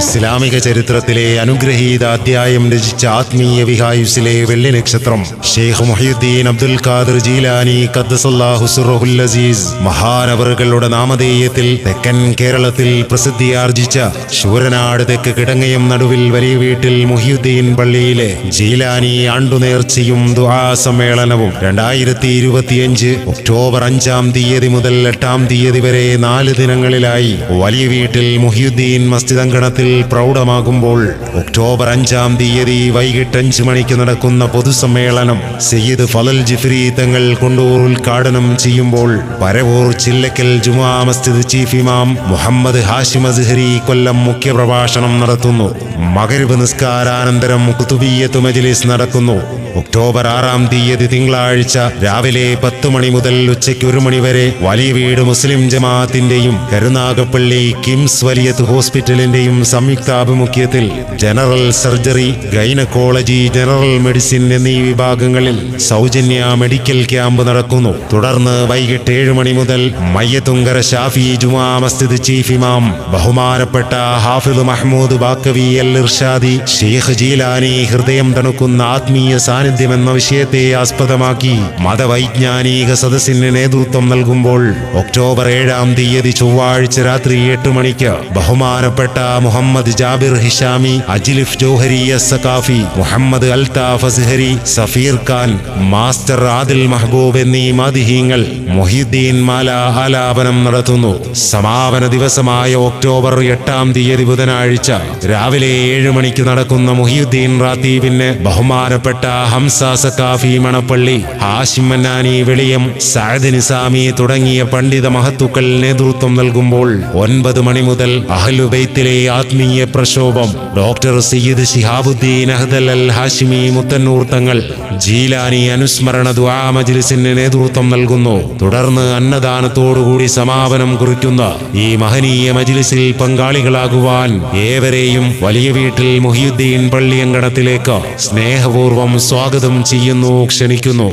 ഇസ്ലാമിക ചരിത്രത്തിലെ അനുഗ്രഹീത അധ്യായം രചിച്ച ആത്മീയ വിഹായുസിലെ വെള്ളി നക്ഷത്രം ഷെയ്ഖ് മുഹ്യിദ്ദീൻ അബ്ദുൽ ഖാദിർ ജീലാനി ഖദ്ദസല്ലാഹു സിർറഹുൽ അസീസ് മഹാനവറുകളുടെ നാമധേയത്തിൽ തെക്കൻ കേരളത്തിൽ പ്രസിദ്ധിയാർജിച്ച ശൂരനാട് തെക്ക് കിടങ്ങയം നടുവിൽ വലിയ വീട്ടിൽ മുഹ്യിദ്ദീൻ പള്ളിയിലെ ജീലാനി ആണ്ടുനേർച്ചയും ദുആ സമ്മേളനവും 2025 ഒക്ടോബർ 5-ാം തീയതി മുതൽ 8-ാം തീയതി വരെ 4 ദിനങ്ങളിലായി വലിയ വീട്ടിൽ മുഹ്യിദ്ദീൻ മസ്ജിദ് അങ്കണത്തിൽ പ്രൗഢമാകുമ്പോൾ ഒക്ടോബർ 5-ാം തീയതി വൈകിട്ട് 5 മണിക്ക് നടക്കുന്ന പൊതുസമ്മേളനം സയ്യിദ് ഫളൽ ജിഫ്രി തങ്ങൾ കൊണ്ടൂർ ഉദ്ഘാടനം ചെയ്യുമ്പോൾ പരവൂർ ചില്ലക്കൽ ജുമാ മസ്ജിദ് ചീഫ് ഇമാം മുഹമ്മദ് ഹാഷിം അസ്ഹരി കൊല്ലം മുഖ്യപ്രഭാഷണം നടത്തുന്നു. മഗ്‌രിബ് നിസ്കാരാനന്തരം ഖുതുബിയ്യത്ത് മജ്‌ലിസ് നടക്കുന്നു. ഒക്ടോബർ 6-ാം തീയതി തിങ്കളാഴ്ച രാവിലെ 10 മണി മുതൽ ഉച്ചയ്ക്ക് 1 മണി വരെ വലിയ വീട് മുസ്ലിം ജമാഅത്തിന്റെയും കരുനാഗപ്പള്ളി കിംസ് വലിയത്ത് ഹോസ്പിറ്റലിന്റെയും സംയുക്താഭിമുഖ്യത്തിൽ general surgery, gynaecology, general medicine എന്നീ വിഭാഗങ്ങളിൽ സൗജന്യ മെഡിക്കൽ ക്യാമ്പ് നടക്കുന്നു. തുടർന്ന് വൈകിട്ട് 7 മണി മുതൽ മയ്യത്തുങ്കര ഷാഫി ജുമാ മസ്ജിദ് ചീഫ് ഇമാം ബഹുമാനപ്പെട്ട ഹാഫിദ് മഹ്മൂദ് ബാക്കവി അൽ ഇർഷാദി ഷെയ്ഖ് ജീലാനി ഹൃദയം തണുക്കുന്ന ആത്മീയ സാന്നിധ്യം എന്ന വിഷയത്തെ ആസ്പദമാക്കി മതവൈജ്ഞാനിക സദസ്സിന് നേതൃത്വം നൽകുമ്പോൾ ഒക്ടോബർ 7-ാം തീയതി ചൊവ്വാഴ്ച രാത്രി 8 മണിക്ക് ബഹുമാനപ്പെട്ട മുഹമ്മദ് ജാബിർ ഹിഷാമി, അജ്ലിഫ് ജോഹരി സഖാഫി, മുഹമ്മദ് അൽതാഫ് അസ്ഹരി, സഫീർ ഖാൻ, മാസ്റ്റർ ആദിൽ മഹബൂബ് എന്നീ മദ്ഹീങ്ങൾ മുഹ്യിദ്ദീൻ മാല ആലാപനം നടത്തുന്നു. സമാപന ദിവസമായ ഒക്ടോബർ 8-ാം തീയതി ബുധനാഴ്ച രാവിലെ 7 മണിക്ക് നടക്കുന്ന മുഹ്യിദ്ദീൻ റാത്തീബിന് ബഹുമാനപ്പെട്ട ഹംസ സഖാഫി മണപ്പള്ളി, ഹാഷിം മന്നാനി വെളിയം, സഅദ് നിസാമി തുടങ്ങിയ പണ്ഡിത മഹത്തുക്കൾ നേതൃത്വം നൽകുമ്പോൾ 9 മണി മുതൽ അഹ്ലുബൈത്തിലെ ആത്മീയ പ്രക്ഷോഭം ഡോക്ടർ സയ്യിദ് ശിഹാബുദ്ദീൻ അഹ്ദൽ അൽ ഹാഷിമി മുത്തന്നൂർ തങ്ങൾ ജീലാനി അനുസ്മരണ ദുആ മജ്‌ലിസിന് നേതൃത്വം നൽകുന്നു. തുടർന്ന് അന്നദാനത്തോടുകൂടി സമാപനം കുറിക്കുന്ന ഈ മഹനീയ മജ്‌ലിസിൽ പങ്കാളികളാകുവാൻ ഏവരെയും വലിയ വീട്ടിൽ മുഹ്യിദ്ദീൻ പള്ളി അങ്കണത്തിലേക്ക് സ്നേഹപൂർവ്വം സ്വാഗതം ചെയ്യുന്നു, ക്ഷണിക്കുന്നു.